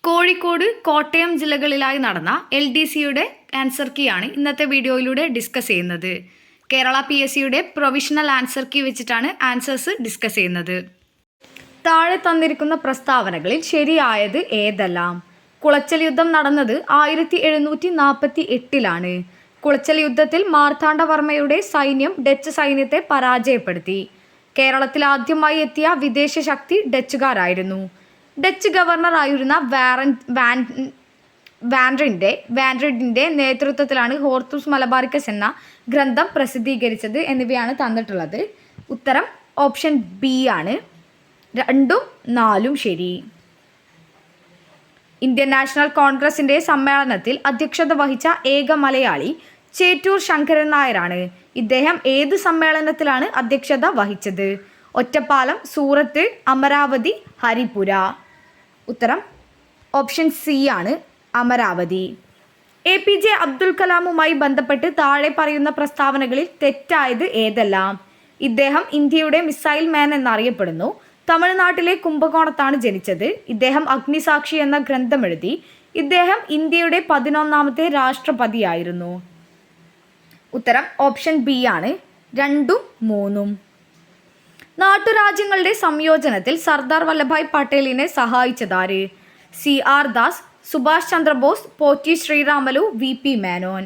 കോഴിക്കോട്, കോട്ടയം ജില്ലകളിലായി നടന്ന LDCയുടെ answer key ആണ് ഇന്നത്തെ വീഡിയോയിലൂടെ ഡിസ്കസ് ചെയ്യുന്നത്. കേരള PSCയുടെ പ്രൊവിഷണൽ ആൻസർ കീ വെച്ചിട്ടാണ് ആൻസേഴ്സ് ഡിസ്കസ് ചെയ്യുന്നത്. താഴെ തന്നിരിക്കുന്ന പ്രസ്താവനകളിൽ ശരിയായത് ഏതെല്ലാം? കുളച്ചൽ യുദ്ധം നടന്നത് 1748 കുളച്ചൽ യുദ്ധത്തിൽ മാർത്താണ്ഡവർമ്മയുടെ സൈന്യം ഡച്ച് സൈന്യത്തെ പരാജയപ്പെടുത്തി. കേരളത്തിൽ ആദ്യമായി എത്തിയ വിദേശ ശക്തി ഡച്ചുകാരായിരുന്നു. ഡച്ച് ഗവർണറായിരുന്ന വാൻഡ്രിഡിൻ്റെ നേതൃത്വത്തിലാണ് ഹോർത്തൂസ് മലബാറിക്കസ് എന്ന ഗ്രന്ഥം പ്രസിദ്ധീകരിച്ചത് എന്നിവയാണ് തന്നിട്ടുള്ളത്. ഉത്തരം ഓപ്ഷൻ ബി ആണ്. 2ഉം 4ഉം ശരി. ഇന്ത്യൻ നാഷണൽ കോൺഗ്രസിൻ്റെ സമ്മേളനത്തിൽ അധ്യക്ഷത വഹിച്ച ഏക മലയാളി ചേറ്റൂർ ശങ്കരൻ നായരാണ്. ഇദ്ദേഹം ഏത് സമ്മേളനത്തിലാണ് അധ്യക്ഷത വഹിച്ചത്? ഒറ്റപ്പാലം, സൂറത്ത്, അമരാവതി, ഹരിപുര. ഉത്തരം ഓപ്ഷൻ സി ആണ്, അമരാവതി. APJ അബ്ദുൽ കലാമുമായി ബന്ധപ്പെട്ട് താഴെ പറയുന്ന പ്രസ്താവനകളിൽ തെറ്റായത് ഏതെല്ലാം? ഇദ്ദേഹം ഇന്ത്യയുടെ മിസൈൽ മാൻ എന്നറിയപ്പെടുന്നു. തമിഴ്നാട്ടിലെ കുംഭകോണത്താണ് ജനിച്ചത്. ഇദ്ദേഹം അഗ്നിസാക്ഷി എന്ന ഗ്രന്ഥം എഴുതി. ഇദ്ദേഹം ഇന്ത്യയുടെ 11ാമത്തെ രാഷ്ട്രപതിയായിരുന്നു. ഉത്തരം ഓപ്ഷൻ ബി ആണ്. 2ഉം 3ഉം. നാട്ടുരാജ്യങ്ങളുടെ സംയോജനത്തിൽ സർദാർ വല്ലഭായ് പട്ടേലിനെ സഹായിച്ചതാര്? CR Das, Subhash Chandrabose, Potti Sriramulu, VP Menon.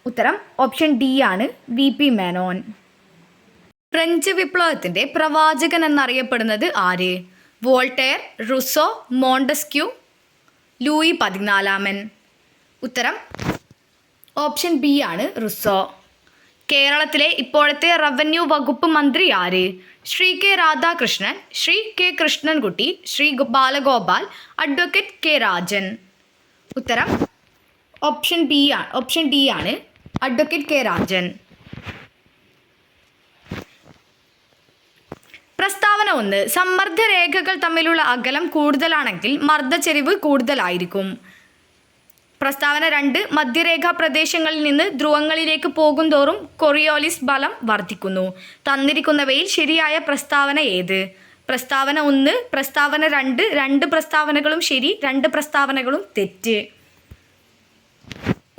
ഉത്തരം ഓപ്ഷൻ ഡി ആണ്, VP മേനോൻ. ഫ്രഞ്ച് വിപ്ലവത്തിൻ്റെ പ്രവാചകൻ എന്നറിയപ്പെടുന്നത് ആര്? Voltaire, Rousseau, Montesquieu, Louis 14. ഉത്തരം ഓപ്ഷൻ ബി ആണ്, റുസോ. കേരളത്തിലെ ഇപ്പോഴത്തെ റവന്യൂ വകുപ്പ് മന്ത്രി ആര്? Shri K Radhakrishnan, Shri K Krishnankutty, Shri Balagopal, advocate K Rajan. ഉത്തരം ഓപ്ഷൻ ഡി ആണ്, അഡ്വക്കേറ്റ് K രാജൻ. പ്രസ്താവന 1. സമ്മർദ്ദരേഖകൾ തമ്മിലുള്ള അകലം കൂടുതലാണെങ്കിൽ മർദ്ദച്ചെരിവ് കൂടുതലായിരിക്കും. പ്രസ്താവന 2. മധ്യരേഖാ പ്രദേശങ്ങളിൽ നിന്ന് ധ്രുവങ്ങളിലേക്ക് പോകുന്തോറും കൊറിയോലിസ് ബലം വർദ്ധിക്കുന്നു. തന്നിരിക്കുന്നവയിൽ ശരിയായ പ്രസ്താവന ഏത്? പ്രസ്താവന 1, പ്രസ്താവന 2, 2 പ്രസ്താവനകളും ശരി, 2 പ്രസ്താവനകളും തെറ്റ്.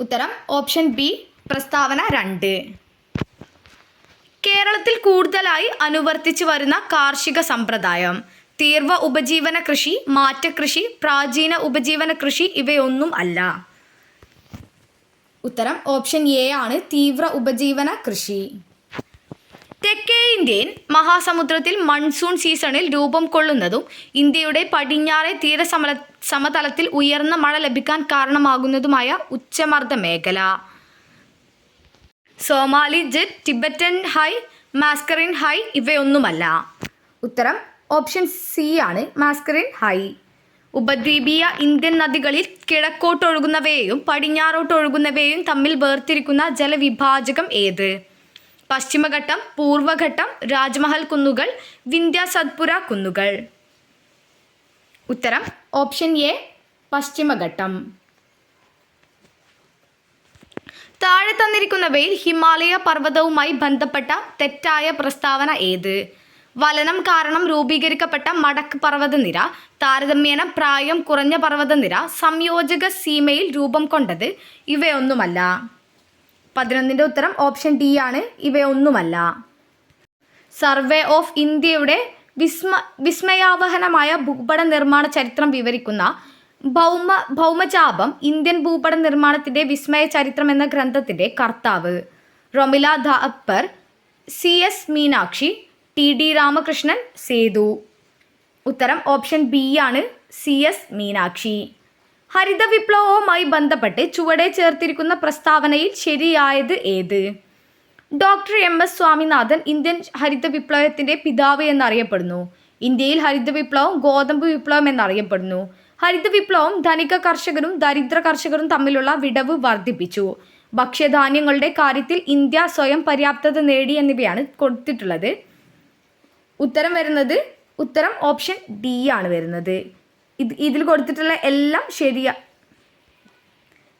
ഉത്തരം ഓപ്ഷൻ ബി, പ്രസ്താവന 2. കേരളത്തിൽ കൂടുതലായി അനുവർത്തിച്ചു വരുന്ന കാർഷിക സമ്പ്രദായം? തീവ്ര ഉപജീവന കൃഷി, മാറ്റകൃഷി, പ്രാചീന ഉപജീവന കൃഷി ഇവയൊന്നും അല്ല. ഉത്തരം ഓപ്ഷൻ എ ആണ്, തീവ്ര ഉപജീവന കൃഷി. തെക്കേ ഇന്ത്യൻ മഹാസമുദ്രത്തിൽ മൺസൂൺ സീസണിൽ രൂപം കൊള്ളുന്നതും ഇന്ത്യയുടെ പടിഞ്ഞാറേ സമതലത്തിൽ ഉയർന്ന മഴ ലഭിക്കാൻ കാരണമാകുന്നതുമായ ഉച്ചമർദ്ദ മേഖല? Somali jet, Tibetan high, Mascarene high ഇവയൊന്നുമല്ല. ഉത്തരം ഓപ്ഷൻ സി ആണ്, മാസ്കറിൻ ഹൈ. ഉപദ്വീപീയ ഇന്ത്യൻ നദികളിൽ കിഴക്കോട്ടൊഴുകുന്നവയെയും പടിഞ്ഞാറോട്ടൊഴുകുന്നവയെയും തമ്മിൽ വേർതിരിക്കുന്ന ജലവിഭാജകം ഏത്? പശ്ചിമഘട്ടം, പൂർവഘട്ടം, രാജ്മഹൽ കുന്നുകൾ, വിന്ധ്യ സത്പുര കുന്നുകൾ. ഉത്തരം ഓപ്ഷൻ എ, പശ്ചിമഘട്ടം. താഴെ തന്നിരിക്കുന്നവയിൽ ഹിമാലയ പർവ്വതവുമായി ബന്ധപ്പെട്ട തെറ്റായ പ്രസ്താവന ഏത്? വലനം കാരണം രൂപീകരിക്കപ്പെട്ട മടക്ക് പർവ്വതനിര, താരതമ്യേന പ്രായം കുറഞ്ഞ പർവ്വതനിര, സംയോജക സീമയിൽ രൂപം കൊണ്ടത് ഇവയൊന്നുമല്ല. 11ന്റെ ഉത്തരം ഓപ്ഷൻ ഡി ആണ്, ഇവയൊന്നുമല്ല. സർവേ ഓഫ് ഇന്ത്യയുടെ വിസ്മയാവഹനമായ ഭൂപട നിർമ്മാണ ചരിത്രം വിവരിക്കുന്ന ഭൗമചാപം ഇന്ത്യൻ ഭൂപട നിർമ്മാണത്തിൻ്റെ വിസ്മയ ചരിത്രം എന്ന ഗ്രന്ഥത്തിൻ്റെ കർത്താവ്? Romila Thapar, CS Meenakshi, TD Ramakrishnan, Sethu. ഉത്തരം ഓപ്ഷൻ ബി ആണ്, CS മീനാക്ഷി. ഹരിത വിപ്ലവവുമായി ബന്ധപ്പെട്ട് ചുവടെ ചേർത്തിരിക്കുന്ന പ്രസ്താവനയിൽ ശരിയായത് ഏത്? ഡോക്ടർ MS സ്വാമിനാഥൻ ഇന്ത്യൻ ഹരിത വിപ്ലവത്തിൻ്റെ പിതാവ് എന്നറിയപ്പെടുന്നു. ഇന്ത്യയിൽ ഹരിത വിപ്ലവം ഗോതമ്പ് വിപ്ലവം എന്നറിയപ്പെടുന്നു. ഹരിത വിപ്ലവം ധനിക കർഷകരും ദരിദ്ര കർഷകരും തമ്മിലുള്ള വിടവ് വർദ്ധിപ്പിച്ചു. ഭക്ഷ്യധാന്യങ്ങളുടെ കാര്യത്തിൽ ഇന്ത്യ സ്വയം പര്യാപ്തത നേടി എന്നിവയാണ് കൊടുത്തിട്ടുള്ളത്. ഉത്തരം ഓപ്ഷൻ ഡി ആണ് വരുന്നത്. ഇതിൽ കൊടുത്തിട്ടുള്ള എല്ലാം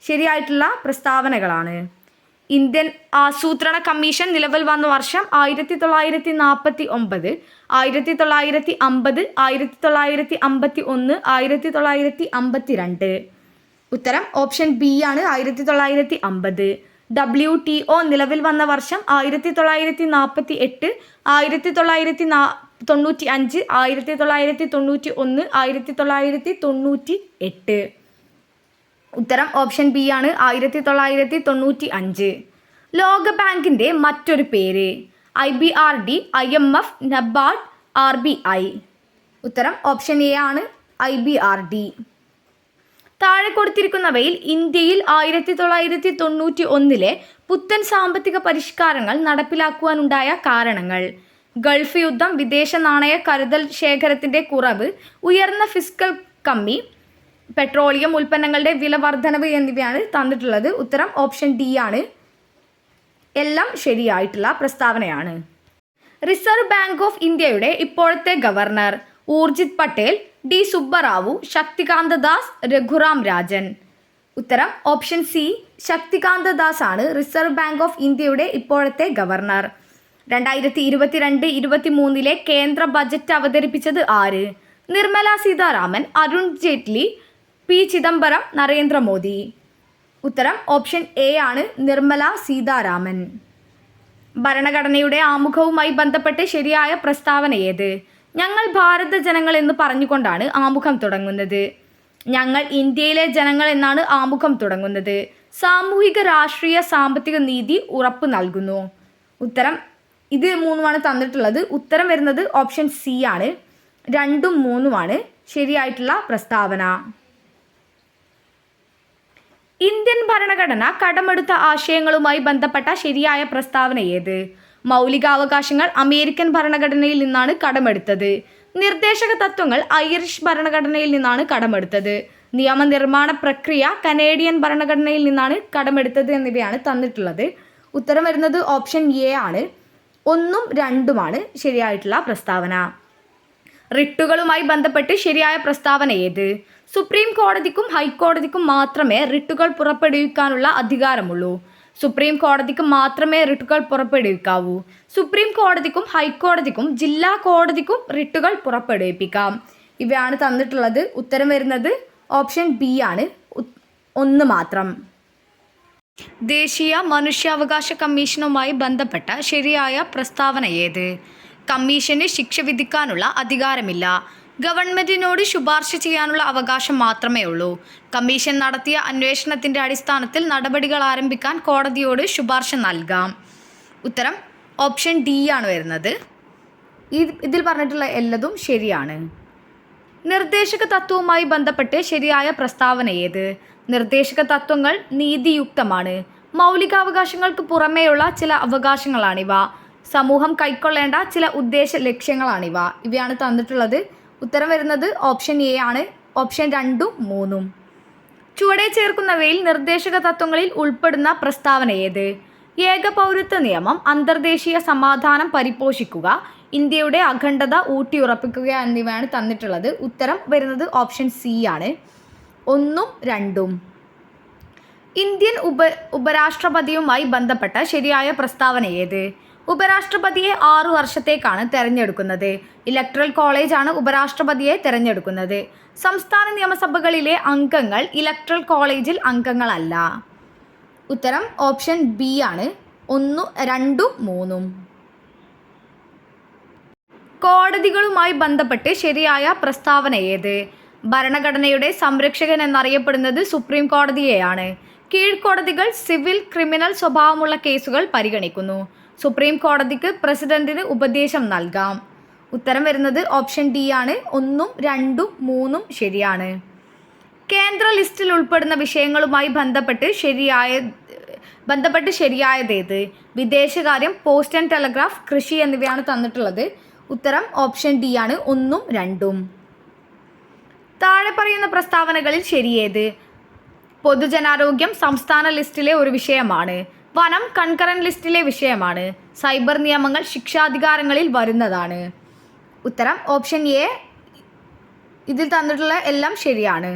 ശരിയായിട്ടുള്ള പ്രസ്താവനകളാണ്. ഇന്ത്യൻ ആസൂത്രണ കമ്മീഷൻ നിലവിൽ വന്ന വർഷം 1949, 1950, 1951, 1952. ഉത്തരം ഓപ്ഷൻ ബി ആണ് 1950. WTO നിലവിൽ വന്ന വർഷം 1948, 1995, 1991, 1998. ഉത്തരം ഓപ്ഷൻ ബി ആണ് 1995. ലോകബാങ്കിൻ്റെ മറ്റൊരു പേര് IBRD, IMF, നബാർഡ്, RBI. ഉത്തരം ഓപ്ഷൻ എ ആണ് IBRD. താഴെ കൊടുത്തിരിക്കുന്നവയിൽ ഇന്ത്യയിൽ 1991 പുത്തൻ സാമ്പത്തിക പരിഷ്കാരങ്ങൾ നടപ്പിലാക്കുവാനുണ്ടായ കാരണങ്ങൾ: ഗൾഫ് യുദ്ധം, വിദേശ നാണയ കരുതൽ ശേഖരത്തിൻ്റെ കുറവ്, ഉയർന്ന ഫിസ്ക്കൽ കമ്മി, പെട്രോളിയം ഉൽപ്പന്നങ്ങളുടെ വില വർധനവ് എന്നിവയാണ് തന്നിട്ടുള്ളത്. ഉത്തരം ഓപ്ഷൻ ഡി ആണ്. എല്ലാം ശരിയായിട്ടുള്ള പ്രസ്താവനയാണ്. റിസർവ് ബാങ്ക് ഓഫ് ഇന്ത്യയുടെ ഇപ്പോഴത്തെ ഗവർണർ: ഊർജിത് പട്ടേൽ, ഡി സുബ്ബറാവു, ശക്തികാന്ത ദാസ്, രഘുറാം രാജൻ. ഉത്തരം ഓപ്ഷൻ സി, ശക്തികാന്ത ദാസ് ആണ് റിസർവ് ബാങ്ക് ഓഫ് ഇന്ത്യയുടെ ഇപ്പോഴത്തെ ഗവർണർ. 2022-23 കേന്ദ്ര ബജറ്റ് അവതരിപ്പിച്ചത് ആര്? നിർമ്മല സീതാരാമൻ, അരുൺ ജെയ്റ്റ്ലി, പി ചിദംബരം, നരേന്ദ്രമോദി. ഉത്തരം ഓപ്ഷൻ എ ആണ് നിർമ്മല സീതാരാമൻ. ഭരണഘടനയുടെ ആമുഖവുമായി ബന്ധപ്പെട്ട് ശരിയായ പ്രസ്താവന ഏത്? ഞങ്ങൾ ഭാരത ജനങ്ങൾ എന്ന് പറഞ്ഞുകൊണ്ടാണ് ആമുഖം തുടങ്ങുന്നത്. ഞങ്ങൾ ഇന്ത്യയിലെ ജനങ്ങൾ എന്നാണ് ആമുഖം തുടങ്ങുന്നത്. സാമൂഹിക, രാഷ്ട്രീയ, സാമ്പത്തിക നീതി ഉറപ്പ് നൽകുന്നു. ഉത്തരം ഇത് മൂന്നുമാണ് തന്നിട്ടുള്ളത്. ഉത്തരം വരുന്നത് ഓപ്ഷൻ സി ആണ്. 2ഉം 3ഉമാണ് ശരിയായിട്ടുള്ള പ്രസ്താവന. ഇന്ത്യൻ ഭരണഘടന കടമെടുത്ത ആശയങ്ങളുമായി ബന്ധപ്പെട്ട ശരിയായ പ്രസ്താവന ഏത്? മൗലികാവകാശങ്ങൾ അമേരിക്കൻ ഭരണഘടനയിൽ നിന്നാണ് കടമെടുത്തത്. നിർദ്ദേശക തത്വങ്ങൾ ഐറിഷ് ഭരണഘടനയിൽ നിന്നാണ് കടമെടുത്തത്. നിയമനിർമ്മാണ പ്രക്രിയ കനേഡിയൻ ഭരണഘടനയിൽ നിന്നാണ് കടമെടുത്തത് എന്നിവയാണ് തന്നിട്ടുള്ളത്. ഉത്തരം വരുന്നത് ഓപ്ഷൻ എ ആണ്. 1ഉം 2ഉമാണ് ശരിയായിട്ടുള്ള പ്രസ്താവന. റിട്ടുകളുമായി ബന്ധപ്പെട്ട് ശരിയായ പ്രസ്താവന ഏത്? സുപ്രീം കോടതിക്കും ഹൈക്കോടതിക്കും മാത്രമേ റിട്ടുകൾ പുറപ്പെടുവിക്കാനുള്ള അധികാരമുള്ളൂ. സുപ്രീം കോടതിക്ക് മാത്രമേ റിട്ടുകൾ പുറപ്പെടുവിക്കാവൂ. സുപ്രീം കോടതിക്കും ഹൈക്കോടതിക്കും ജില്ലാ കോടതിക്കും റിട്ടുകൾ പുറപ്പെടുവിപ്പിക്കാം. ഇവയാണ് തന്നിട്ടുള്ളത്. ഉത്തരം വരുന്നത് ഓപ്ഷൻ ബി ആണ്. 1 മാത്രം. ദേശീയ മനുഷ്യാവകാശ കമ്മീഷനുമായി ബന്ധപ്പെട്ട ശരിയായ പ്രസ്താവന ഏത്? കമ്മീഷന് ശിക്ഷ വിധിക്കാനുള്ള അധികാരമില്ല. ഗവൺമെൻറ്റിനോട് ശുപാർശ ചെയ്യാനുള്ള അവകാശം മാത്രമേ ഉള്ളൂ. കമ്മീഷൻ നടത്തിയ അന്വേഷണത്തിൻ്റെ അടിസ്ഥാനത്തിൽ നടപടികൾ ആരംഭിക്കാൻ കോടതിയോട് ശുപാർശ നൽകാം. ഉത്തരം ഓപ്ഷൻ ഡി ആണ് വരുന്നത്. ഇതിൽ പറഞ്ഞിട്ടുള്ള എല്ലാതും ശരിയാണ്. നിർദ്ദേശക തത്വവുമായി ബന്ധപ്പെട്ട് ശരിയായ പ്രസ്താവന ഏത്? നിർദ്ദേശക തത്വങ്ങൾ നീതിയുക്തമാണ്. മൗലികാവകാശങ്ങൾക്ക് പുറമേയുള്ള ചില അവകാശങ്ങളാണിവ. സമൂഹം കൈക്കൊള്ളേണ്ട ചില ഉദ്ദേശ ലക്ഷ്യങ്ങളാണിവ. ഇവയാണ് തന്നിട്ടുള്ളത്. ഉത്തരം വരുന്നത് ഓപ്ഷൻ എ ആണ്. ഓപ്ഷൻ 2ഉം 3ഉം. ചുവടെ ചേർക്കുന്നവയിൽ നിർദ്ദേശക തത്വങ്ങളിൽ ഉൾപ്പെടുന്ന പ്രസ്താവന ഏത്? ഏകപൗരത്വ നിയമം, അന്തർദേശീയ സമാധാനം പരിപോഷിക്കുക, ഇന്ത്യയുടെ അഖണ്ഡത ഊട്ടിയുറപ്പിക്കുക എന്നിവയാണ് തന്നിട്ടുള്ളത്. ഉത്തരം വരുന്നത് ഓപ്ഷൻ സി ആണ്. 1ഉം 2ഉം. ഇന്ത്യൻ ഉപരാഷ്ട്രപതിയുമായി ബന്ധപ്പെട്ട ശരിയായ പ്രസ്താവന ഏത്? ഉപരാഷ്ട്രപതിയെ 6 വർഷത്തേക്കാണ് തിരഞ്ഞെടുക്കുന്നത്. ഇലക്ട്രൽ കോളേജാണ് ഉപരാഷ്ട്രപതിയെ തിരഞ്ഞെടുക്കുന്നത്. സംസ്ഥാന നിയമസഭകളിലെ അംഗങ്ങൾ ഇലക്ട്രൽ കോളേജിൽ അംഗങ്ങളല്ല. ഉത്തരം ഓപ്ഷൻ ബി ആണ്. 1, 2, 3. കോടതികളുമായി ബന്ധപ്പെട്ട് ശരിയായ പ്രസ്താവന ഏത്? ഭരണഘടനയുടെ സംരക്ഷകൻ എന്നറിയപ്പെടുന്നത് സുപ്രീം കോടതിയെയാണ്. കീഴ്ക്കോടതികൾ സിവിൽ, ക്രിമിനൽ സ്വഭാവമുള്ള കേസുകൾ പരിഗണിക്കുന്നു. സുപ്രീം കോടതിക്ക് പ്രസിഡന്റിന് ഉപദേശം നൽകാം. ഉത്തരം വരുന്നത് ഓപ്ഷൻ ഡി ആണ്. 1, 2, 3 ശരിയാണ്. കേന്ദ്ര ലിസ്റ്റിൽ ഉൾപ്പെടുന്ന വിഷയങ്ങളുമായി ബന്ധപ്പെട്ട് ശരിയായതേത്? വിദേശകാര്യം, പോസ്റ്റ് ആൻഡ് ടെലഗ്രാഫ്, കൃഷി എന്നിവയാണ് തന്നിട്ടുള്ളത്. ഉത്തരം ഓപ്ഷൻ ഡി ആണ്. 1ഉം 2ഉം. താഴെ പറയുന്ന പ്രസ്താവനകളിൽ ശരിയേത്? പൊതുജനാരോഗ്യം സംസ്ഥാന ലിസ്റ്റിലെ ഒരു വിഷയമാണ്. വനം കൺകറന്റ് ലിസ്റ്റിലെ വിഷയമാണ്. സൈബർ നിയമങ്ങൾ ശിക്ഷാധികാരങ്ങളിൽ വരുന്നതാണ്. ഉത്തരം ഓപ്ഷൻ എ. ഇതിൽ തന്നിട്ടുള്ള എല്ലാം ശരിയാണ്.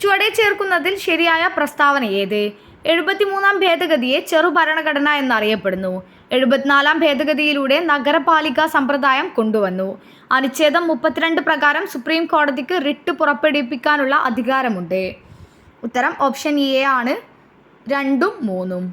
ചുവടെ ചേർക്കുന്നതിൽ ശരിയായ പ്രസ്താവന ഏത്? 73-ാം ഭേദഗതിയെ ചെറുഭരണഘടന എന്നറിയപ്പെടുന്നു. 74-ാം ഭേദഗതിയിലൂടെ നഗരപാലികാ സമ്പ്രദായം കൊണ്ടുവന്നു. അനുച്ഛേദം 32 പ്രകാരം സുപ്രീം കോടതിക്ക് റിട്ട് പുറപ്പെടുവിപ്പിക്കാനുള്ള അധികാരമുണ്ട്. ഉത്തരം ഓപ്ഷൻ എ ആണ് 2ഉം 3ഉം.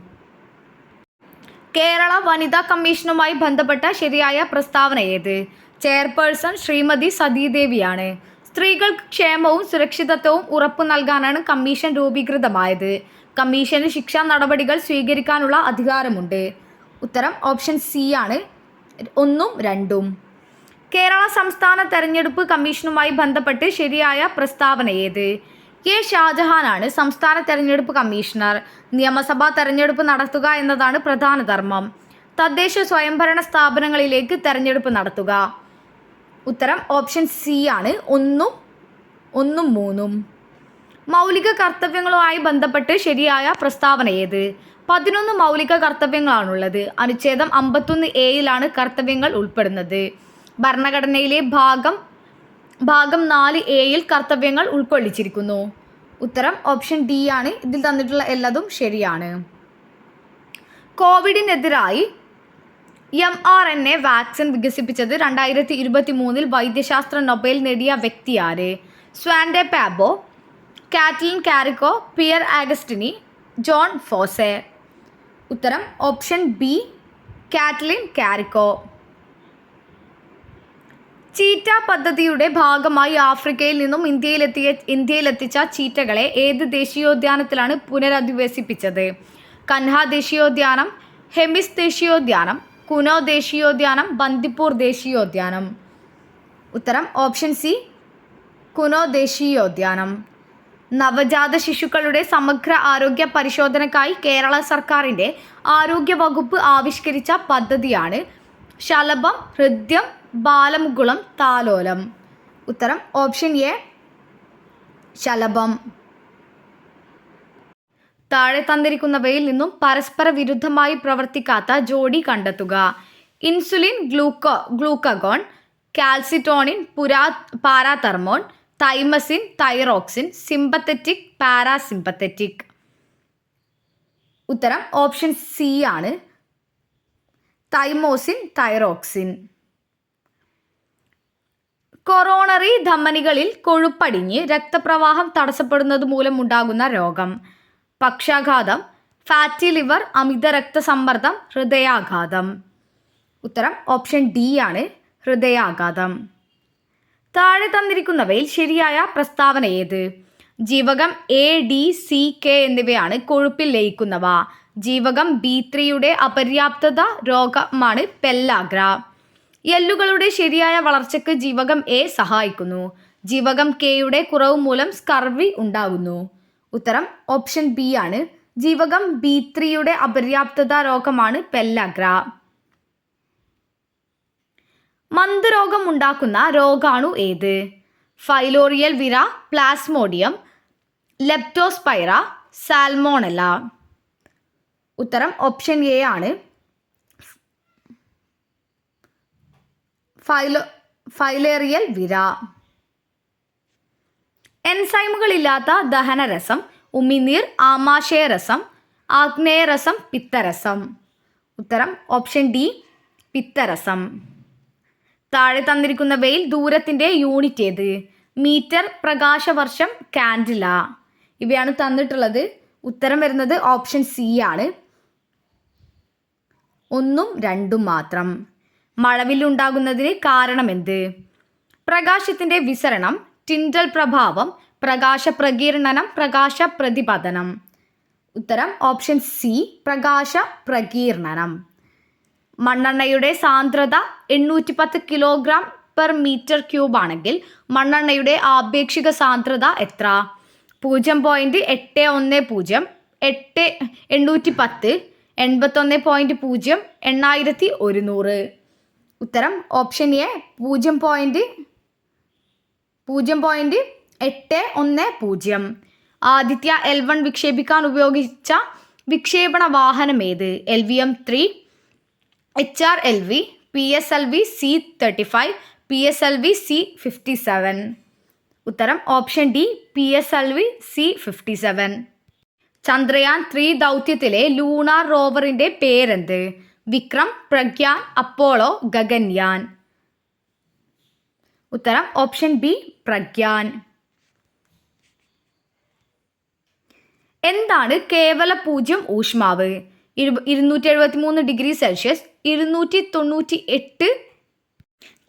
കേരള വനിതാ കമ്മീഷനുമായി ബന്ധപ്പെട്ട ശരിയായ പ്രസ്താവന ഏത്? ചെയർപേഴ്സൺ ശ്രീമതി സതീദേവിയാണ്. സ്ത്രീകൾക്ക് ക്ഷേമവും സുരക്ഷിതത്വവും ഉറപ്പു നൽകാനാണ് കമ്മീഷൻ രൂപീകൃതമായത്. കമ്മീഷന് ശിക്ഷാ നടപടികൾ സ്വീകരിക്കാനുള്ള അധികാരമുണ്ട്. ഉത്തരം ഓപ്ഷൻ സി ആണ് 1ഉം 2ഉം. കേരള സംസ്ഥാന തെരഞ്ഞെടുപ്പ് കമ്മീഷനുമായി ബന്ധപ്പെട്ട് ശരിയായ പ്രസ്താവന ഏത്? എ ഷാജഹാനാണ് സംസ്ഥാന തെരഞ്ഞെടുപ്പ് കമ്മീഷണർ. നിയമസഭാ തെരഞ്ഞെടുപ്പ് നടത്തുക എന്നതാണ് പ്രധാന ധർമ്മം. തദ്ദേശ സ്വയംഭരണ സ്ഥാപനങ്ങളിലേക്ക് തെരഞ്ഞെടുപ്പ് നടത്തുക. ഉത്തരം ഓപ്ഷൻ സി ആണ് 1ഉം 3ഉം. മൗലിക കർത്തവ്യങ്ങളുമായി ബന്ധപ്പെട്ട് ശരിയായ പ്രസ്താവന ഏത്? 11 മൗലിക കർത്തവ്യങ്ങളാണുള്ളത്. അനുച്ഛേദം 51A കർത്തവ്യങ്ങൾ ഉൾപ്പെടുന്നത്. ഭരണഘടനയിലെ ഭാഗം 4A കർത്തവ്യങ്ങൾ ഉൾക്കൊള്ളിച്ചിരിക്കുന്നു. ഉത്തരം ഓപ്ഷൻ ഡി ആണ്. ഇതിൽ തന്നിട്ടുള്ള എല്ലാതും ശരിയാണ്. കോവിഡിനെതിരായി mRNA വാക്സിൻ വികസിപ്പിച്ചത് 2023 വൈദ്യശാസ്ത്ര നൊബേൽ നേടിയ വ്യക്തി ആര്? Svante Paabo, Katalin Kariko, Pierre Agostini, John Fosse. ഉത്തരം option B Katalin Kariko. Cheetah പദ്ധതിയുടെ ഭാഗമായി ആഫ്രിക്കയിൽ നിന്നും ഇന്ത്യയിലെത്തിച്ച ചീറ്റകളെ ഏത് ദേശീയോദ്യാനത്തിലാണ് പുനരധിവസിപ്പിച്ചത്? കൻഹ ദേശീയോദ്യാനം, ഹെമിസ് ദേശീയോദ്യാനം, കുനോ ദേശീയോദ്യാനം, ബന്ദിപ്പൂർ ദേശീയോദ്യാനം. ഉത്തരം ഓപ്ഷൻ സി കുനോ ദേശീയോദ്യാനം. നവജാത ശിശുക്കളുടെ സമഗ്ര ആരോഗ്യ പരിശോധനയ്ക്കായി കേരള സർക്കാരിൻ്റെ ആരോഗ്യ വകുപ്പ് ആവിഷ്കരിച്ച പദ്ധതിയാണ് ശലഭം, ഹൃദ്യം, ബാലമുകുളം, താലോലം. ഉത്തരം ഓപ്ഷൻ എ ശലഭം. താഴെ തന്നിരിക്കുന്നവയിൽ നിന്നും പരസ്പര വിരുദ്ധമായി പ്രവർത്തിക്കാത്ത ജോഡി കണ്ടെത്തുക. Insulin glucagon, calcitonin parathormone, thymosin thyroxine, sympathetic parasympathetic. ഉത്തരം ഓപ്ഷൻ സി ആണ് തൈമോസിൻ തൈറോക്സിൻ. കൊറോണറി ധമനികളിൽ കൊഴുപ്പടിഞ്ഞ് രക്തപ്രവാഹം തടസ്സപ്പെടുന്നത് മൂലമുണ്ടാകുന്ന രോഗം? പക്ഷാഘാതം, ഫാറ്റി ലിവർ, അമിത രക്തസമ്മർദ്ദം, ഹൃദയാഘാതം. ഉത്തരം ഓപ്ഷൻ ഡി ആണ് ഹൃദയാഘാതം. താഴെ തന്നിരിക്കുന്നവയിൽ ശരിയായ പ്രസ്താവന ഏത്? ജീവകം എ, ഡി, സി, കെ എന്നിവയാണ് കൊഴുപ്പിൽ ലയിക്കുന്നവ. ജീവകം B3 അപര്യാപ്തത രോഗമാണ് പെല്ലാഗ്ര. എല്ലുകളുടെ ശരിയായ വളർച്ചയ്ക്ക് ജീവകം എ സഹായിക്കുന്നു. ജീവകം കെയുടെ കുറവ് മൂലം സ്കർവി ഉണ്ടാകുന്നു. ഉത്തരം ഓപ്ഷൻ ബി ആണ്. ജീവകം B3 അപര്യാപ്തത രോഗമാണ് പെല്ലാഗ്ര. മന്ദരോഗം ഉണ്ടാക്കുന്ന രോഗാണു ഏത്? ഫൈലോറിയൽ വിര, പ്ലാസ്മോഡിയം, ലെപ്റ്റോസ്പൈറ, സാൽമോണല്ല. ഉത്തരം ഓപ്ഷൻ എ ആണ് ഫൈലേറിയൽ വിര. എൻസൈമുകളില്ലാത്ത ദഹനരസം: ഉമിനീർ, ആമാശയരസം, ആഗ്നേയരസം, പിത്തരസം. ഉത്തരം ഓപ്ഷൻ ഡി പിത്തരസം. താഴെ തന്നിരിക്കുന്നവയിൽ ദൂരത്തിൻ്റെ യൂണിറ്റ് ഏത്? മീറ്റർ, പ്രകാശവർഷം, കാൻഡില. ഇവയാണ് തന്നിട്ടുള്ളത്. ഉത്തരം വരുന്നത് ഓപ്ഷൻ സി ആണ് 1ഉം 2ഉം മാത്രം. മഴവില്ലുണ്ടാകുന്നതിന് കാരണമെന്ത്? പ്രകാശത്തിൻ്റെ വിസരണം, ടിൻഡൽ പ്രഭാവം, പ്രകാശപ്രകീർണനം, പ്രകാശപ്രതിപതനം. ഉത്തരം ഓപ്ഷൻ സി പ്രകാശപ്രകീർണനം. മണ്ണെണ്ണയുടെ സാന്ദ്രത 810 kg/m³ ആണെങ്കിൽ മണ്ണെണ്ണയുടെ ആപേക്ഷിക സാന്ദ്രത എത്ര? 0.810, 810, 81.0, 8100. ഉത്തരം ഓപ്ഷൻ എ 0.810. ആദിത്യ L1 വിക്ഷേപിക്കാൻ ഉപയോഗിച്ച വിക്ഷേപണ വാഹനം ഏത്? LVM-3, HRLV, PSLV C-35, PSLV C-57. ഉത്തരം option D PSLV C-57. Chandrayaan 3 ദൗത്യത്തിലെ ലൂണാർ റോവറിന്റെ പേരെന്ത്? വിക്രം, പ്രഗ്യാൻ, അപ്പോളോ, ഗഗൻയാൻ. ഉത്തരം ഓപ്ഷൻ ബി പ്രഗ്യാൻ. എന്താണ് കേവല 0 ഊഷ്മാവ്? 273 degree Celsius, 298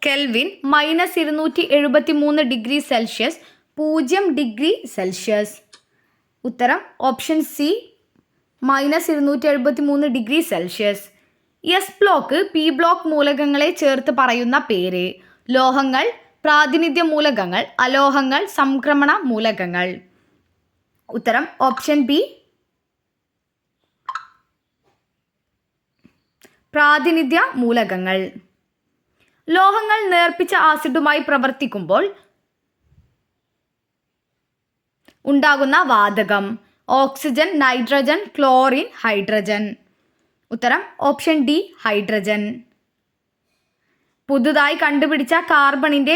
kelvin, -273 degree Celsius, 0 degree Celsius. ഉത്തരം option C -273 degree Celsius. S block, P block മൂലകങ്ങളെ ചേർത്ത് പറയുന്ന പേര്? ലോഹങ്ങൾ, പ്രാതിനിധ്യ മൂലകങ്ങൾ, അലോഹങ്ങൾ, സംക്രമണ മൂലകങ്ങൾ. ഉത്തരം ഓപ്ഷൻ ബി പ്രാതിനിധ്യ മൂലകങ്ങൾ. ലോഹങ്ങൾ നേർപ്പിച്ച ആസിഡുമായി പ്രവർത്തിക്കുമ്പോൾ ഉണ്ടാകുന്ന വാതകം? Oxygen, nitrogen, chlorine, hydrogen. ഉത്തരം ഓപ്ഷൻ ഡി ഹൈഡ്രജൻ. പുതുതായി കണ്ടുപിടിച്ച കാർബണിന്റെ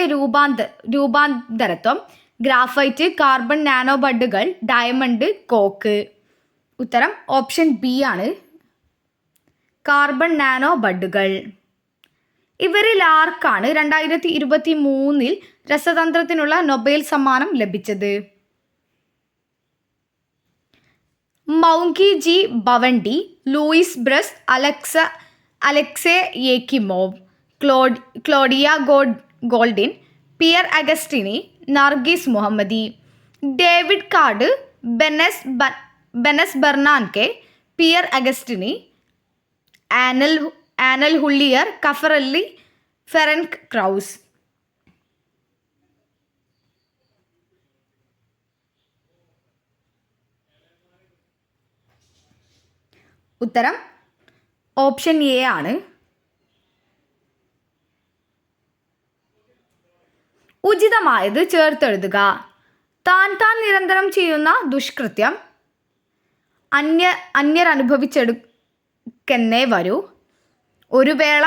രൂപാന്തരത്വം? ഗ്രാഫൈറ്റ്, കാർബൺ നാനോ ബഡുകൾ, ഡയമണ്ട്, കോക്ക്. ഉത്തരം ഓപ്ഷൻ ബി ആണ്, കാർബൺ നാനോ ബഡുകൾ. ഇവരിൽ ആർക്കാണ് 2023 രസതന്ത്രത്തിനുള്ള നൊബേൽ സമ്മാനം ലഭിച്ചത്? Moungi G Bawendi, Louis Brus, Alexei Ekimov, Claudia Goldin, Pierre Agostini, Narges Mohammadi. David Card, Ben S Bernanke, Pierre Agostini, Anne L Huillier, കഫറല്ലി, ഫെറൻക് ക്രൗസ്. ഉത്തരം ഓപ്ഷൻ എ ആണ്. ഉചിതമായത് ചേർത്തെഴുതുക. താൻ നിരന്തരം ചെയ്യുന്ന ദുഷ്കൃത്യം അന്യരനുഭവിച്ചെടുക്കെന്നേ വരൂ. ഒരു വേള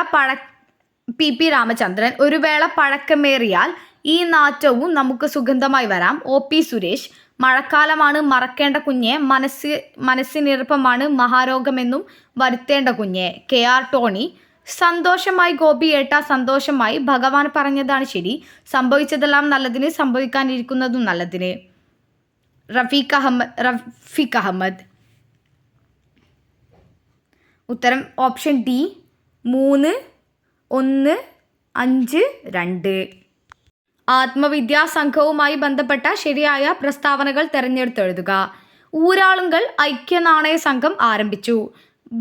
പി രാമചന്ദ്രൻ. ഒരു വേള പഴക്കമേറിയാൽ ഈ നാറ്റവും നമുക്ക് സുഗന്ധമായി വരാം. OP സുരേഷ്. മഴക്കാലമാണ് മറക്കേണ്ട കുഞ്ഞെ, മനസ്സിനിറുപ്പമാണ് മഹാരോഗമെന്നും വരുത്തേണ്ട കുഞ്ഞെ. KR Tony. സന്തോഷമായി ഗോപിയേട്ട, സന്തോഷമായി. ഭഗവാൻ പറഞ്ഞതാണ് ശരി, സംഭവിച്ചതെല്ലാം നല്ലതിന്, സംഭവിക്കാനിരിക്കുന്നതും നല്ലതിന്. റഫീഖ് അഹമ്മദ്. ഉത്തരം ഓപ്ഷൻ ഡി 3, 1, 5, 2. ആത്മവിദ്യാ സംഘവുമായി ബന്ധപ്പെട്ട ശരിയായ പ്രസ്താവനകൾ തിരഞ്ഞെടുത്തെഴുതുക. ഊരാളുങ്കൽ ഐക്യനാണയ സംഘം ആരംഭിച്ചു.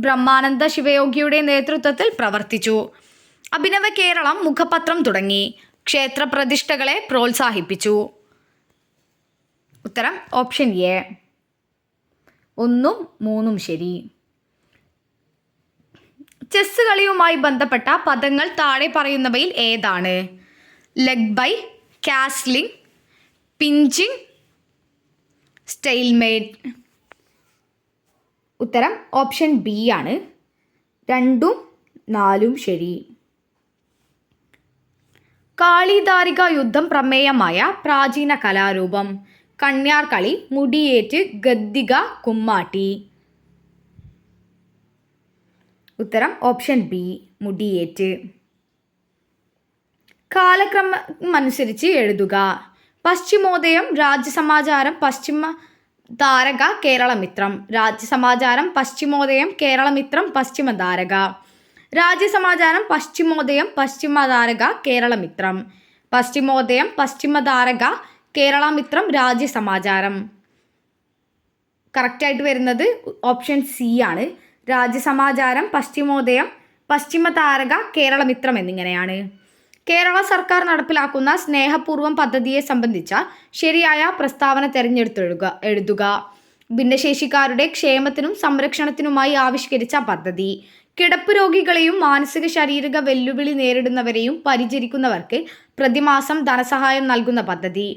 ബ്രഹ്മാനന്ദ ശിവയോഗിയുടെ നേതൃത്വത്തിൽ പ്രവർത്തിച്ചു. അഭിനവ കേരളം മുഖപത്രം തുടങ്ങി. ക്ഷേത്രപ്രതിഷ്ഠകളെ പ്രോത്സാഹിപ്പിച്ചു. ഉത്തരം ഓപ്ഷൻ എ 1, 3 ശരി. ചെസ് കളിയുമായി ബന്ധപ്പെട്ട പദങ്ങൾ താഴെ പറയുന്നവയിൽ ഏതാണ്? Leg bye, castling, pinching, stalemate. ഉത്തരം ഓപ്ഷൻ ബി ആണ്, 2, 4 ശരി. കാളിദാരിക യുദ്ധം പ്രമേയമായ പ്രാചീന കലാരൂപം? കണ്യാർ കളി, മുടിയേറ്റ്, ഗദ്ദിക, കുമ്മാട്ടി. ഉത്തരം ഓപ്ഷൻ ബി മുടിയേറ്റ്. കാലക്രമമനുസരിച്ച് എഴുതുക. പശ്ചിമോദയം, രാജ്യസമാചാരം, പശ്ചിമ താരക, കേരളമിത്രം. രാജ്യസമാചാരം, പശ്ചിമോദയം, കേരളമിത്രം, പശ്ചിമതാരക. രാജ്യസമാചാരം, പശ്ചിമോദയം, പശ്ചിമതാരക, കേരളമിത്രം. പശ്ചിമോദയം, പശ്ചിമതാരക, കേരളമിത്രം, രാജ്യസമാചാരം. കറക്റ്റായിട്ട് വരുന്നത് ഓപ്ഷൻ സി ആണ്. രാജ്യസമാചാരം, പശ്ചിമോദയം, പശ്ചിമതാരക, കേരളമിത്രം എന്നിങ്ങനെയാണ്. കേരള സർക്കാർ നടപ്പിലാക്കുന്ന സ്നേഹപൂർവം പദ്ധതിയെ സംബന്ധിച്ച ശരിയായ പ്രസ്താവന എഴുതുക. ഭിന്നശേഷിക്കാരുടെ ക്ഷേമത്തിനും സംരക്ഷണത്തിനുമായി ആവിഷ്കരിച്ച പദ്ധതി. കിടപ്പ് രോഗികളെയും മാനസിക ശാരീരിക വെല്ലുവിളി നേരിടുന്നവരെയും പരിചരിക്കുന്നവർക്ക് പ്രതിമാസം ധനസഹായം നൽകുന്ന പദ്ധതി.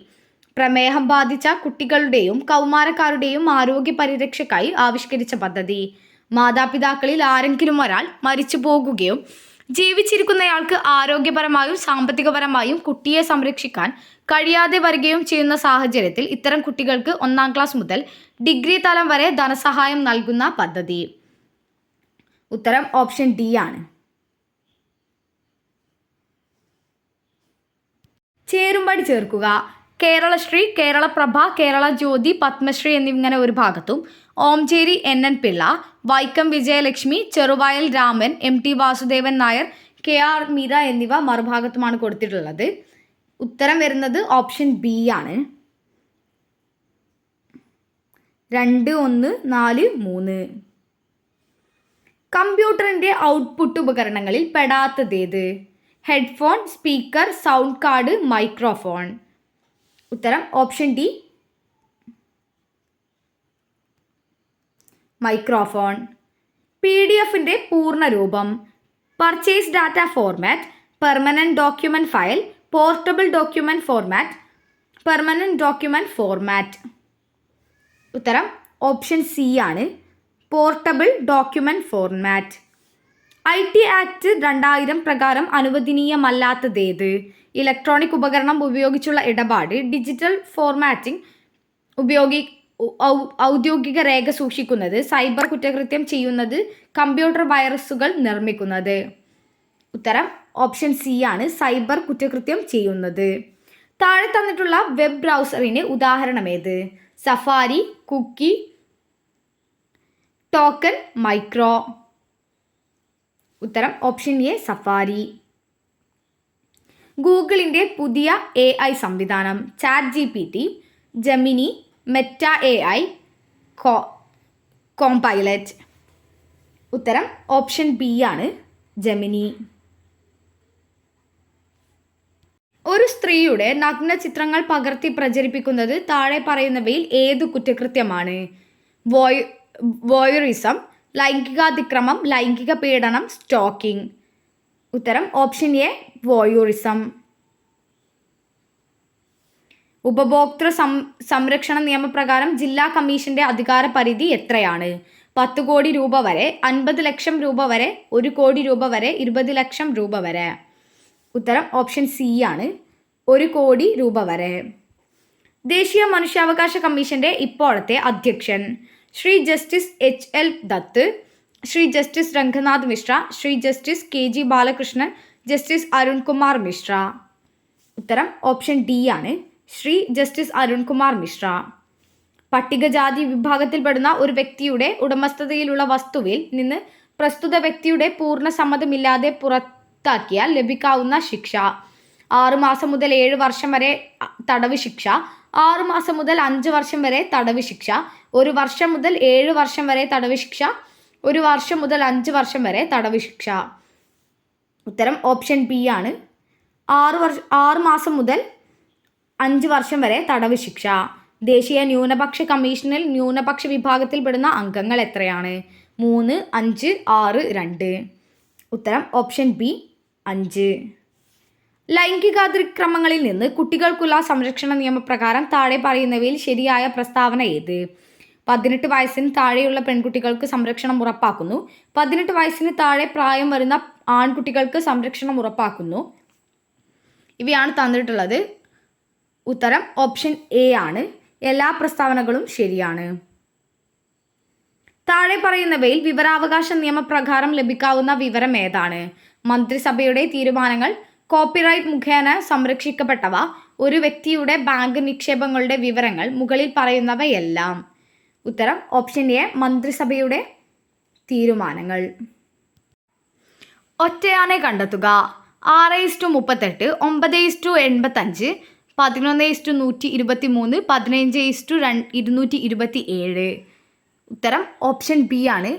പ്രമേഹം ബാധിച്ച കുട്ടികളുടെയും കൗമാരക്കാരുടെയും ആരോഗ്യ പരിരക്ഷയ്ക്കായി ആവിഷ്കരിച്ച പദ്ധതി. മാതാപിതാക്കളിൽ ആരെങ്കിലും ഒരാൾ മരിച്ചു പോകുകയും ജീവിച്ചിരിക്കുന്നയാൾക്ക് ആരോഗ്യപരമായും സാമ്പത്തികപരമായും കുട്ടിയെ സംരക്ഷിക്കാൻ കഴിയാതെ വരികയും ചെയ്യുന്ന സാഹചര്യത്തിൽ ഇത്തരം കുട്ടികൾക്ക് 1-ാം ക്ലാസ് മുതൽ ഡിഗ്രി തലം വരെ ധനസഹായം നൽകുന്ന പദ്ധതി. ഉത്തരം ഓപ്ഷൻ ഡി ആണ്. ചേരുംപടി ചേർക്കുക. കേരളശ്രീ, കേരളപ്രഭ, കേരള ജ്യോതി, പത്മശ്രീ എന്നിങ്ങനെ ഒരു ഭാഗത്തും Omchery NN Pillai, Vaikom Vijayalakshmi, Cheruvayal Raman, MT Vasudevan Nair, KR Meera എന്നിവ മറുഭാഗത്തുമാണ് കൊടുത്തിട്ടുള്ളത്. ഉത്തരം വരുന്നത് ഓപ്ഷൻ ബി ആണ്. 2, 1, 4, 3. കമ്പ്യൂട്ടറിൻ്റെ ഔട്ട്പുട്ട് ഉപകരണങ്ങളിൽ പെടാത്തതേത്? Headphone, speaker, sound card, microphone. ഉത്തരം ഓപ്ഷൻ ഡി, മൈക്രോഫോൺ. PDF-ൻ്റെ പൂർണ്ണരൂപം: purchase data format, permanent document file, portable document format, permanent document format. ഉത്തരം ഓപ്ഷൻ സി ആണ്, portable document format. IT act 2000 പ്രകാരം അനുവദനീയമല്ലാത്തതേത്? ഇലക്ട്രോണിക് ഉപകരണം ഉപയോഗിച്ചുള്ള ഇടപാട്, ഡിജിറ്റൽ ഫോർമാറ്റിംഗ്, ഔദ്യോഗിക രേഖ സൂക്ഷിക്കുന്നത്, സൈബർ കുറ്റകൃത്യം ചെയ്യുന്നത്, കമ്പ്യൂട്ടർ വൈറസുകൾ നിർമ്മിക്കുന്നത്. ഉത്തരം ഓപ്ഷൻ സി ആണ്, സൈബർ കുറ്റകൃത്യം ചെയ്യുന്നത്. താഴെ തന്നിട്ടുള്ള വെബ് ബ്രൗസറിന് ഉദാഹരണമേത്? Safari, cookie, token, micro. ഉത്തരം ഓപ്ഷൻ എ, സഫാരി. ഗൂഗിളിൻ്റെ പുതിയ AI സംവിധാനം: ChatGPT, Gemini, Meta AI, Copilot. ഉത്തരം ഓപ്ഷൻ ബി ആണ്, ജെമിനി. ഒരു സ്ത്രീയുടെ നഗ്ന ചിത്രങ്ങൾ പകർത്തി പ്രചരിപ്പിക്കുന്നത് താഴെ പറയുന്നവയിൽ ഏത് കുറ്റകൃത്യമാണ്? വോയറിസം, ലൈംഗികാതിക്രമം, ലൈംഗിക പീഡനം, സ്റ്റോക്കിംഗ്. ഉത്തരം ഓപ്ഷൻ എ, വോയറിസം. ഉപഭോക്തൃ സംരക്ഷണ നിയമപ്രകാരം ജില്ലാ കമ്മീഷന്റെ അധികാര പരിധി എത്രയാണ്? 10 കോടി രൂപ വരെ, 50 ലക്ഷം രൂപ വരെ, 1 കോടി രൂപ വരെ, 20 ലക്ഷം രൂപ വരെ. ഉത്തരം ഓപ്ഷൻ സി ആണ്, 1 കോടി രൂപ വരെ. ദേശീയ മനുഷ്യാവകാശ കമ്മീഷന്റെ ഇപ്പോഴത്തെ അധ്യക്ഷൻ: Shri justice HL Dutt, Shri justice Ranganath Mishra, Shri justice KG Balakrishnan, justice Arunkumar Mishra. ഉത്തരം ഓപ്ഷൻ ഡി ആണ്, ശ്രീ ജസ്റ്റിസ് അരുൺകുമാർ മിശ്ര. പട്ടികജാതി വിഭാഗത്തിൽപ്പെടുന്ന ഒരു വ്യക്തിയുടെ ഉടമസ്ഥതയിലുള്ള വസ്തുവിൽ നിന്ന് പ്രസ്തുത വ്യക്തിയുടെ പൂർണ്ണ സമ്മതമില്ലാതെ പുറത്താക്കിയാൽ ലഭിക്കാവുന്ന ശിക്ഷ: 6 മാസം മുതൽ 7 വർഷം വരെ തടവ് ശിക്ഷ, 6 മാസം മുതൽ 5 വർഷം വരെ തടവ് ശിക്ഷ, 1 വർഷം മുതൽ 7 വർഷം വരെ തടവ് ശിക്ഷ, 1 വർഷം മുതൽ 5 വർഷം വരെ തടവ് ശിക്ഷ. ഉത്തരം ഓപ്ഷൻ ബി ആണ്, 6 മാസം മുതൽ 5 വർഷം വരെ തടവ് ശിക്ഷ. ദേശീയ ന്യൂനപക്ഷ കമ്മീഷനിൽ ന്യൂനപക്ഷ വിഭാഗത്തിൽപ്പെടുന്ന അംഗങ്ങൾ എത്രയാണ്? 3, 5, 6, 2. ഉത്തരം ഓപ്ഷൻ ബി, 5. ലൈംഗികാതിക്രമങ്ങളിൽ നിന്ന് കുട്ടികൾക്കുള്ള സംരക്ഷണ നിയമപ്രകാരം താഴെ പറയുന്നവയിൽ ശരിയായ പ്രസ്താവന ഏത്? 18 വയസ്സിന് താഴെയുള്ള പെൺകുട്ടികൾക്ക് സംരക്ഷണം ഉറപ്പാക്കുന്നു. 18 വയസ്സിന് താഴെ പ്രായം വരുന്ന ആൺകുട്ടികൾക്ക് സംരക്ഷണം ഉറപ്പാക്കുന്നു. ഇവയാണ് തന്നിട്ടുള്ളത്. ഉത്തരം ഓപ്ഷൻ എ ആണ്. എല്ലാ പ്രസ്താവനകളും ശരിയാണ്. താഴെ പറയുന്നവയിൽ വിവരാവകാശ നിയമപ്രകാരം ലഭിക്കാവുന്ന വിവരം ഏതാണ്? മന്ത്രിസഭയുടെ തീരുമാനങ്ങൾ, കോപ്പിറൈറ്റ് മുഖേന സംരക്ഷിക്കപ്പെട്ടവ, ഒരു വ്യക്തിയുടെ ബാങ്ക് നിക്ഷേപങ്ങളുടെ വിവരങ്ങൾ, മുകളിൽ പറയുന്നവയെല്ലാം. ഉത്തരം ഓപ്ഷൻ എ, മന്ത്രിസഭയുടെ തീരുമാനങ്ങൾ. ഒറ്റയാനെ കണ്ടെത്തുക. 6:38, 9:85, 11:123, 15:227. ഉത്തരം ഓപ്ഷൻ ബി ആണ്,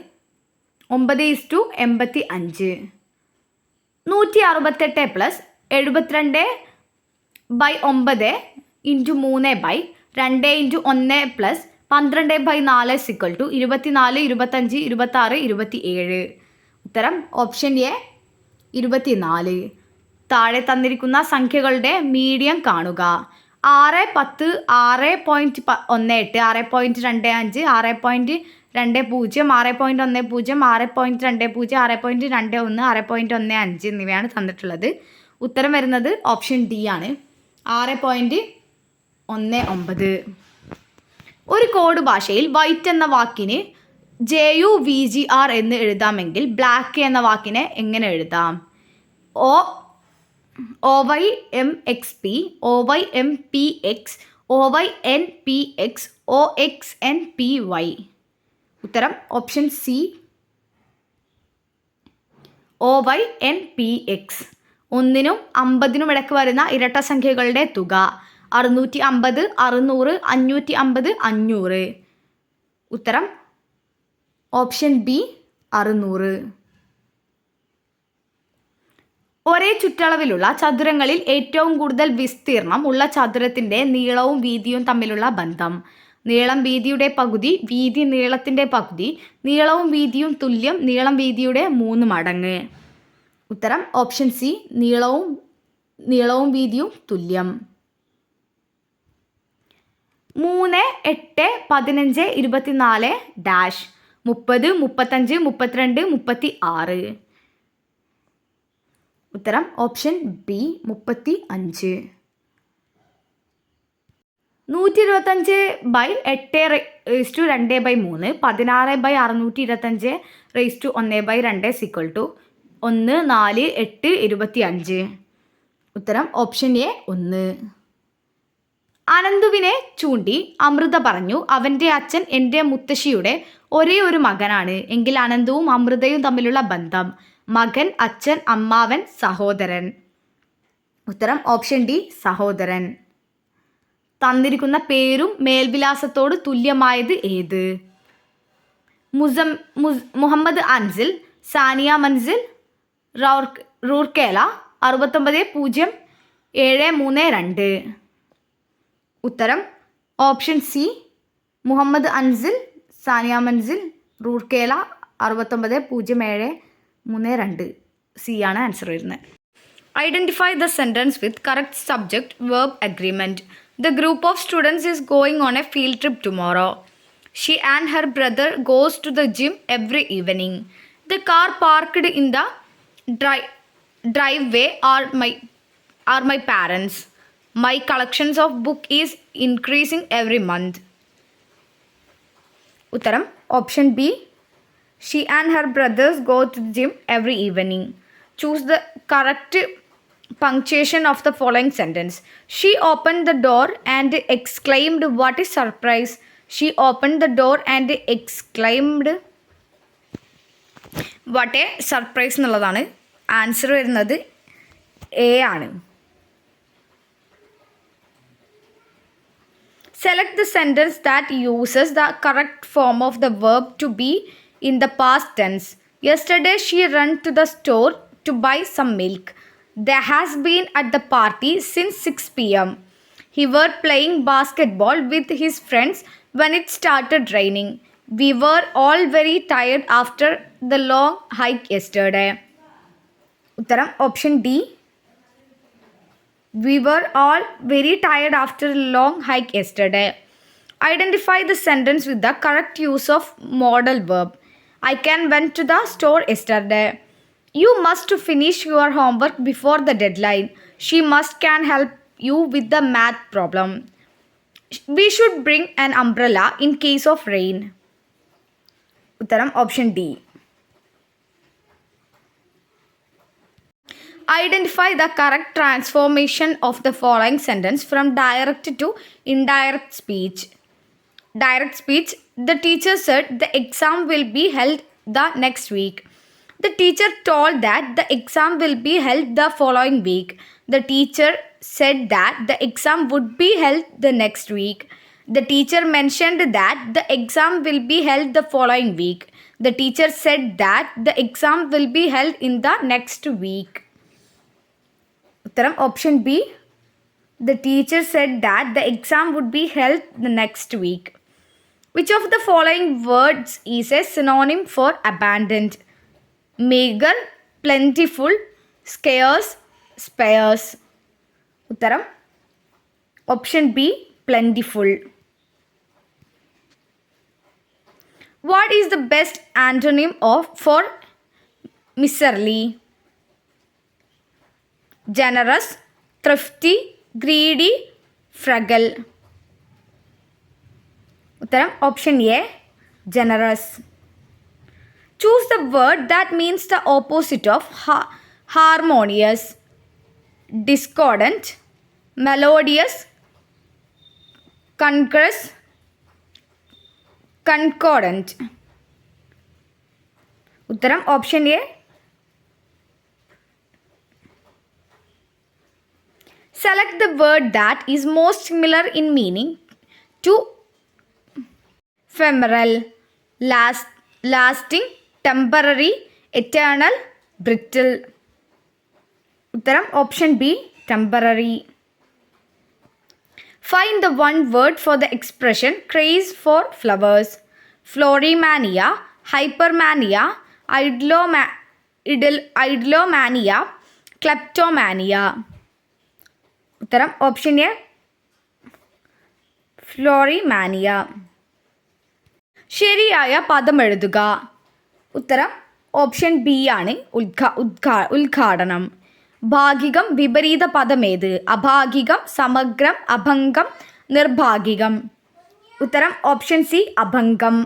9:85. 168 പ്ലസ് 72/9 × 3/2 × 1 പ്ലസ് 12/4 = 24, 25, 26, 27. ഉത്തരം ഓപ്ഷൻ എ, 24. താഴെ തന്നിരിക്കുന്ന സംഖ്യകളുടെ മീഡിയം കാണുക. 6.10 6.18 6.25 6.20 6.10 6.20 6.20 6.21 6.15 എന്നിവയാണ് തന്നിട്ടുള്ളത്. ഉത്തരം വരുന്നത് ഓപ്ഷൻ ഡി ആണ്, 6.19. ഒരു കോഡ് ഭാഷയിൽ വൈറ്റ് എന്ന വാക്കിന് JUVGR എന്ന് എഴുതാമെങ്കിൽ ബ്ലാക്ക് എന്ന വാക്കിനെ എങ്ങനെ എഴുതാം? OYMXP OYMPX OYNPX OXNPY. ഉത്തരം ഓപ്ഷൻ സി, OYNPX. 1നും 50നും ഇടയ്ക്ക് വരുന്ന ഇരട്ട സംഖ്യകളുടെ തുക 650 600 550 500. ഉത്തരം ഓപ്ഷൻ ബി 600. ഒരേ ചുറ്റളവിലുള്ള ചതുരങ്ങളിൽ ഏറ്റവും കൂടുതൽ വിസ്തീർണം ഉള്ള ചതുരത്തിൻ്റെ നീളവും വീതിയും തമ്മിലുള്ള ബന്ധം. നീളം വീതിയുടെ പകുതി, വീതി നീളത്തിൻ്റെ പകുതി, നീളവും വീതിയും തുല്യം, നീളം വീതിയുടെ 3 മടങ്ങ്. ഉത്തരം ഓപ്ഷൻ സി, നീളവും വീതിയും തുല്യം. 3 8 15 24 ഡാഷ് 30 35 32 36. ഉത്തരം ഓപ്ഷൻ ബി 35. 125/8 2/3 16/625 1 4 8 25. ഉത്തരം ഓപ്ഷൻ എ 1. അനന്തുവിനെ ചൂണ്ടി അമൃത പറഞ്ഞു, അവൻ്റെ അച്ഛൻ എൻ്റെ മുത്തശ്ശിയുടെ ഒരേ ഒരു മകനാണ്. എങ്കിൽ അനന്തുവും അമൃതയും തമ്മിലുള്ള ബന്ധം: മകൻ, അച്ഛൻ, അമ്മാവൻ, സഹോദരൻ. ഉത്തരം ഓപ്ഷൻ ഡി, സഹോദരൻ. തന്നിരിക്കുന്ന പേരും മേൽവിലാസത്തോട് തുല്യമായത് ഏത്? മുഹമ്മദ് അൻസിൽ, സാനിയ മൻസിൽ, റൂർക്കേല 690732. ഉത്തരം option C, Muhammad Ansil, Saniya Manzil, Rourkela 690732. C ആണ് ആൻസർ വരുന്നത്. Identify the sentence with correct subject verb agreement. The group of students is going on a field trip tomorrow. She and her brother goes to the gym every evening. The car parked in the driveway are my parents. My collections of book is increasing every month. Uttaram option B. She and her brothers go to the gym every evening. Choose the correct punctuation of the following sentence. She opened the door and exclaimed, "What is surprise?" She opened the door and exclaimed, "What a surprise" എന്നുള്ളതാണ്. Answer വരുന്നത് A ആണ്. Select the sentence that uses the correct form of the verb to be in the past tense. Yesterday she ran to the store to buy some milk. They has been at the party since 6 p.m. He were playing basketball with his friends when it started raining. We were all very tired after the long hike yesterday. Uttaram option D. We were all very tired after a long hike yesterday. Identify the sentence with the correct use of modal verb. I went to the store yesterday. You must finish your homework before the deadline. She can help you with the math problem. We should bring an umbrella in case of rain. Uttaram option D. Identify the correct transformation of the following sentence from direct to indirect speech. Direct speech: the teacher said the exam will be held the next week. The teacher told that the exam will be held the following week. The teacher said that the exam would be held the next week. The teacher mentioned that the exam will be held the following week. The teacher said that the exam will be held in the next week. Uttaram option B. The teacher said that the exam would be held the next week. Which of the following words is a synonym for abundant? Meager, plentiful, scarce, sparse. Uttaram option B plentiful. What is the best antonym for miserly? Generous, thrifty, greedy, frugal. ഉത്തരം option A generous. Choose the word that means the opposite of harmonious. Discordant, melodious, congress, concordant. ഉത്തരം option A. Select the word that is most similar in meaning to ephemeral, lasting, temporary, eternal, brittle. ഉത്തരം option B temporary. Find the one word for the expression craze for flowers. Florimania, hypermania, idolomania, kleptomania. ഉത്തരം option A ഫ്ലോറിമാനിയ. ശരിയായ പദം എഴുതുക. ഉത്തരം option B ആണ് ഉദ്ഘാടനം. ഭാഗികം വിപരീത പദമേത്? അഭാഗികം, സമഗ്രം, അഭംഗം, നിർഭാഗികം. ഉത്തരം ഓപ്ഷൻ സി അഭംഗം.